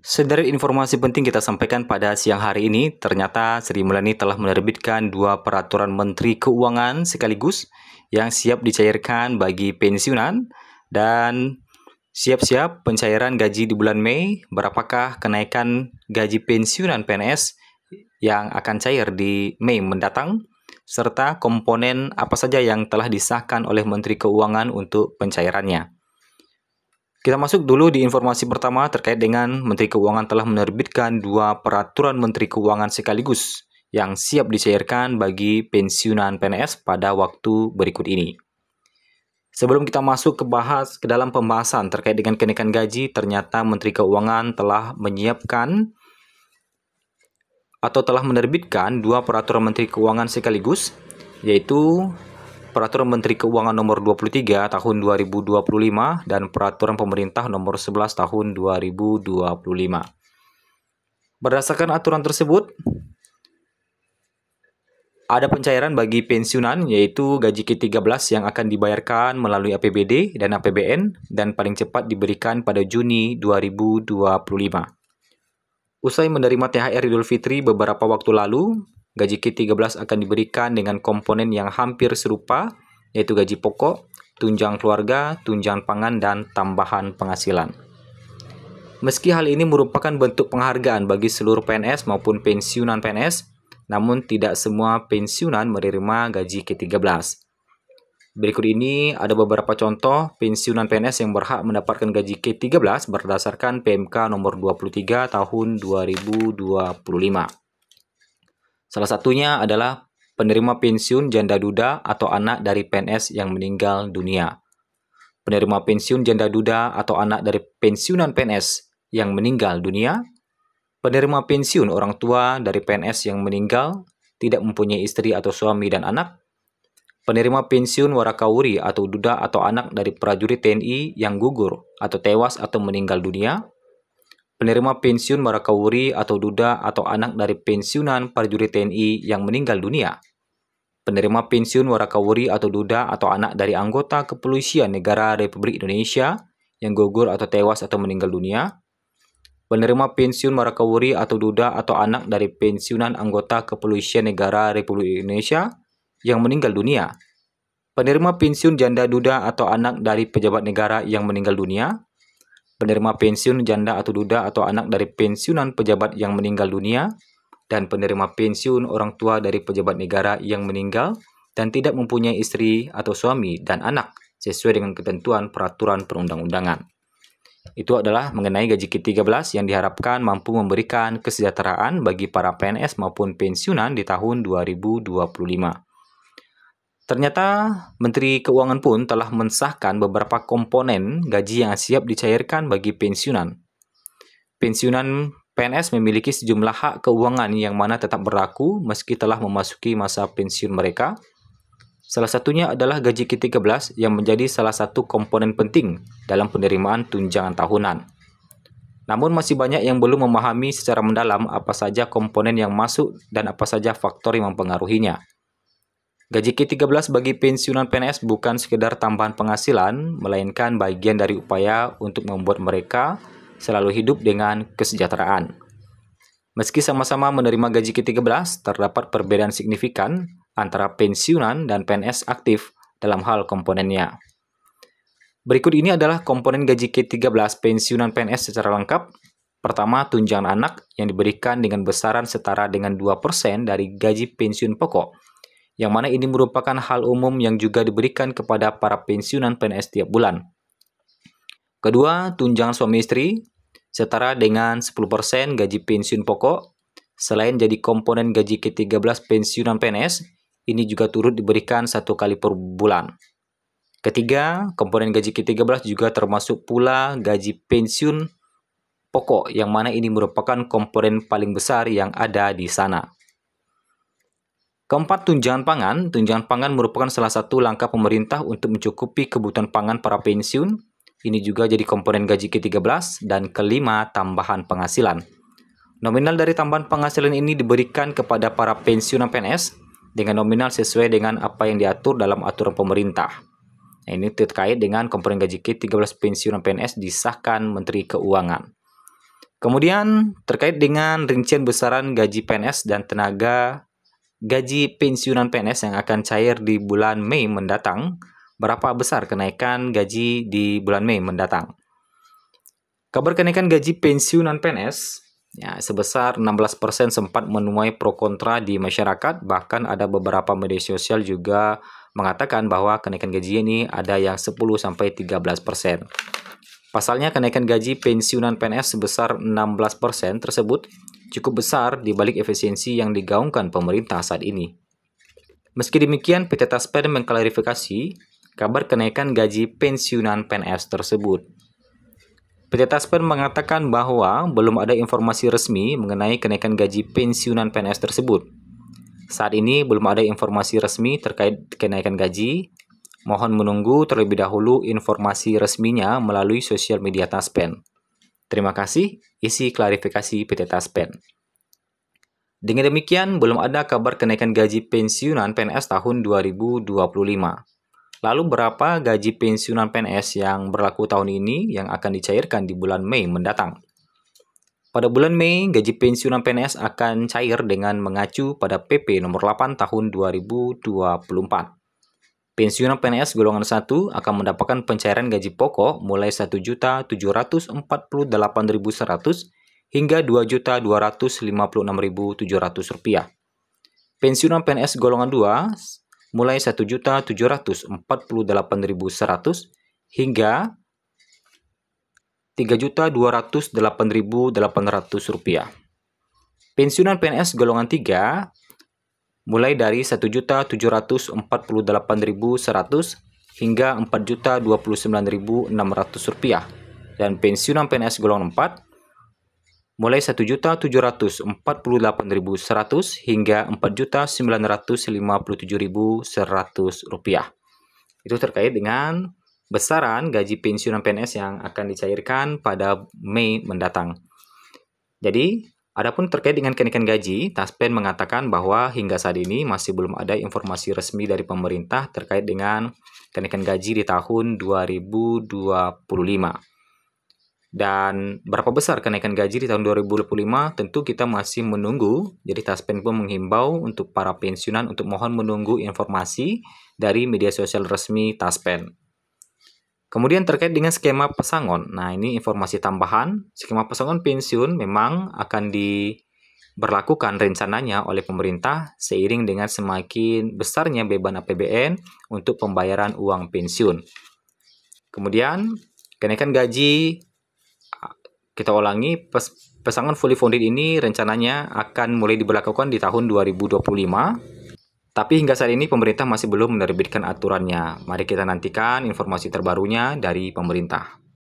Sederet informasi penting kita sampaikan pada siang hari ini, ternyata Sri Mulyani telah menerbitkan 2 peraturan Menteri Keuangan sekaligus yang siap dicairkan bagi pensiunan dan siap-siap pencairan gaji di bulan Mei. Berapakah kenaikan gaji pensiunan PNS yang akan cair di Mei mendatang? Serta komponen apa saja yang telah disahkan oleh Menteri Keuangan untuk pencairannya. Kita masuk dulu di informasi pertama terkait dengan Menteri Keuangan telah menerbitkan 2 peraturan Menteri Keuangan sekaligus yang siap dicairkan bagi pensiunan PNS pada waktu berikut ini. Sebelum kita masuk ke dalam pembahasan terkait dengan kenaikan gaji, ternyata Menteri Keuangan telah menyiapkan atau telah menerbitkan 2 peraturan Menteri Keuangan sekaligus, yaitu Peraturan Menteri Keuangan Nomor 23 Tahun 2025 dan Peraturan Pemerintah Nomor 11 Tahun 2025. Berdasarkan aturan tersebut, ada pencairan bagi pensiunan yaitu gaji ke-13 yang akan dibayarkan melalui APBD dan APBN dan paling cepat diberikan pada Juni 2025. Usai menerima THR Idul Fitri beberapa waktu lalu, gaji ke-13 akan diberikan dengan komponen yang hampir serupa, yaitu gaji pokok, tunjangan keluarga, tunjangan pangan, dan tambahan penghasilan. Meski hal ini merupakan bentuk penghargaan bagi seluruh PNS maupun pensiunan PNS, namun tidak semua pensiunan menerima gaji ke-13. Berikut ini ada beberapa contoh pensiunan PNS yang berhak mendapatkan gaji ke-13 berdasarkan PMK nomor 23 tahun 2025. Salah satunya adalah penerima pensiun janda duda atau anak dari PNS yang meninggal dunia. Penerima pensiun janda duda atau anak dari pensiunan PNS yang meninggal dunia. Penerima pensiun orang tua dari PNS yang meninggal, tidak mempunyai istri atau suami dan anak. Penerima pensiun warakawuri atau duda atau anak dari prajurit TNI yang gugur atau tewas atau meninggal dunia. Penerima pensiun warakawuri atau duda atau anak dari pensiunan prajurit TNI yang meninggal dunia. Penerima pensiun warakawuri atau duda atau anak dari anggota Kepolisian Negara Republik Indonesia yang gugur atau tewas atau meninggal dunia. Penerima pensiun warakawuri atau duda atau anak dari pensiunan anggota Kepolisian Negara Republik Indonesia yang meninggal dunia. Penerima pensiun janda duda atau anak dari pejabat negara yang meninggal dunia. Penerima pensiun janda atau duda atau anak dari pensiunan pejabat yang meninggal dunia, dan penerima pensiun orang tua dari pejabat negara yang meninggal dan tidak mempunyai istri atau suami dan anak sesuai dengan ketentuan peraturan perundang-undangan. Itu adalah mengenai gaji ke-13 yang diharapkan mampu memberikan kesejahteraan bagi para PNS maupun pensiunan di tahun 2025. Ternyata Menteri Keuangan pun telah mensahkan beberapa komponen gaji yang siap dicairkan bagi pensiunan. Pensiunan PNS memiliki sejumlah hak keuangan yang mana tetap berlaku meski telah memasuki masa pensiun mereka. Salah satunya adalah gaji ke-13 yang menjadi salah satu komponen penting dalam penerimaan tunjangan tahunan. Namun masih banyak yang belum memahami secara mendalam apa saja komponen yang masuk dan apa saja faktor yang mempengaruhinya. Gaji ke-13 bagi pensiunan PNS bukan sekedar tambahan penghasilan, melainkan bagian dari upaya untuk membuat mereka selalu hidup dengan kesejahteraan. Meski sama-sama menerima gaji ke-13, terdapat perbedaan signifikan antara pensiunan dan PNS aktif dalam hal komponennya. Berikut ini adalah komponen gaji ke-13 pensiunan PNS secara lengkap. Pertama, tunjangan anak yang diberikan dengan besaran setara dengan 2% dari gaji pensiun pokok, yang mana ini merupakan hal umum yang juga diberikan kepada para pensiunan PNS tiap bulan. Kedua, tunjangan suami istri, setara dengan 10% gaji pensiun pokok. Selain jadi komponen gaji ke-13 pensiunan PNS, ini juga turut diberikan 1 kali per bulan. Ketiga, komponen gaji ke-13 juga termasuk pula gaji pensiun pokok, yang mana ini merupakan komponen paling besar yang ada di sana. Keempat, tunjangan pangan. Tunjangan pangan merupakan salah satu langkah pemerintah untuk mencukupi kebutuhan pangan para pensiun. Ini juga jadi komponen gaji ke-13. Dan kelima, tambahan penghasilan. Nominal dari tambahan penghasilan ini diberikan kepada para pensiunan PNS dengan nominal sesuai dengan apa yang diatur dalam aturan pemerintah. Nah, ini terkait dengan komponen gaji ke-13 pensiunan PNS disahkan Menteri Keuangan. Kemudian terkait dengan rincian besaran gaji PNS dan tenaga gaji pensiunan PNS yang akan cair di bulan Mei mendatang, berapa besar kenaikan gaji di bulan Mei mendatang? Kabar kenaikan gaji pensiunan PNS ya, sebesar 16% sempat menuai pro kontra di masyarakat, bahkan ada beberapa media sosial juga mengatakan bahwa kenaikan gaji ini ada yang 10-13%. Pasalnya, kenaikan gaji pensiunan PNS sebesar 16% tersebut cukup besar dibalik efisiensi yang digaungkan pemerintah saat ini. Meski demikian, PT Taspen mengklarifikasi kabar kenaikan gaji pensiunan PNS tersebut. PT Taspen mengatakan bahwa belum ada informasi resmi mengenai kenaikan gaji pensiunan PNS tersebut. Saat ini belum ada informasi resmi terkait kenaikan gaji. Mohon menunggu terlebih dahulu informasi resminya melalui sosial media Taspen. Terima kasih, isi klarifikasi PT Taspen. Dengan demikian, belum ada kabar kenaikan gaji pensiunan PNS tahun 2025. Lalu berapa gaji pensiunan PNS yang berlaku tahun ini yang akan dicairkan di bulan Mei mendatang? Pada bulan Mei, gaji pensiunan PNS akan cair dengan mengacu pada PP nomor 8 tahun 2024. Pensiunan PNS golongan 1 akan mendapatkan pencairan gaji pokok mulai Rp1.748.100 hingga Rp2.256.700. Pensiunan PNS golongan 2 mulai Rp1.748.100 hingga Rp3.208.800. Pensiunan PNS golongan 3 mulai dari Rp1.748.100 hingga Rp4.029.600. Dan pensiunan PNS golongan 4 mulai Rp1.748.100 hingga Rp4.957.100. Itu terkait dengan besaran gaji pensiunan PNS yang akan dicairkan pada Mei mendatang. Jadi, adapun terkait dengan kenaikan gaji, Taspen mengatakan bahwa hingga saat ini masih belum ada informasi resmi dari pemerintah terkait dengan kenaikan gaji di tahun 2025. Dan berapa besar kenaikan gaji di tahun 2025 tentu kita masih menunggu. Jadi Taspen pun menghimbau untuk para pensiunan untuk mohon menunggu informasi dari media sosial resmi Taspen. Kemudian terkait dengan skema pesangon. Nah, ini informasi tambahan. Skema pesangon pensiun memang akan diberlakukan rencananya oleh pemerintah seiring dengan semakin besarnya beban APBN untuk pembayaran uang pensiun. Kemudian, kenaikan gaji, kita ulangi, pesangon fully funded ini rencananya akan mulai diberlakukan di tahun 2025. Tapi hingga saat ini pemerintah masih belum menerbitkan aturannya. Mari kita nantikan informasi terbarunya dari pemerintah.